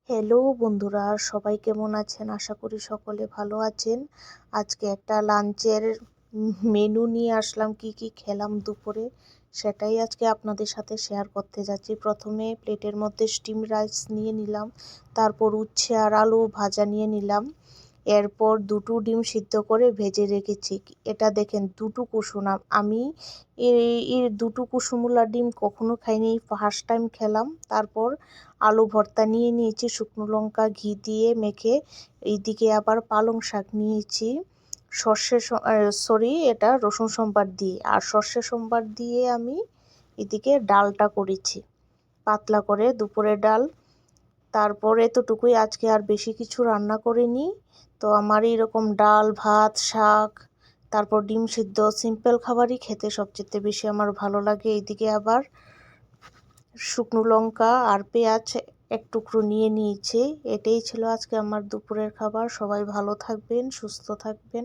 Hello বন্ধুরা, সবাই কেমন আছেন? আশা করি সকলে ভালো আছেন। আজকে একটা লাঞ্চের মেনু নিয়ে আসলাম, কি কি খেলাম দুপুরে সেটাই আজকে আপনাদের সাথে শেয়ার করতে যাচ্ছি। প্রথমে প্লেটের মধ্যে স্টিম রাইস নিয়ে নিলাম, তারপর উচ্ছে আর আলু ভাজা নিয়ে নিলাম, এরপর দুটো ডিম সিদ্ধ করে ভেজে রেখেছি। এটা দেখেন দুটো কুসুম, আমি এই দুটো কুসুমওয়ালা ডিম কখনো খাইনি, ফার্স্ট টাইম খেলাম। তারপর আলু ভর্তা নিয়ে নিয়েছি শুকনো লঙ্কা ঘি দিয়ে মেখে। এইদিকে আবার পালং শাক নিয়েছি এটা রসুন সম্বার দিয়ে, আর সর্ষে সম্বার দিয়ে আমি এদিকে ডালটা করেছি পাতলা করে, দুপুরের ডাল। তারপর এতটুকুই, আজকে আর বেশি কিছু রান্না করিনি। তো আমার এরকম ডাল ভাত শাক তারপর ডিম সিদ্ধ সিম্পল খাবারই খেতে সবচেয়ে বেশি আমার ভালো লাগে। এইদিকে আবার শুকনো লঙ্কা আর পেঁয়াজ এক টুকরো নিয়ে নিয়েছি। এটাই ছিল আজকে আমার দুপুরের খাবার। সবাই ভালো থাকবেন, সুস্থ থাকবেন।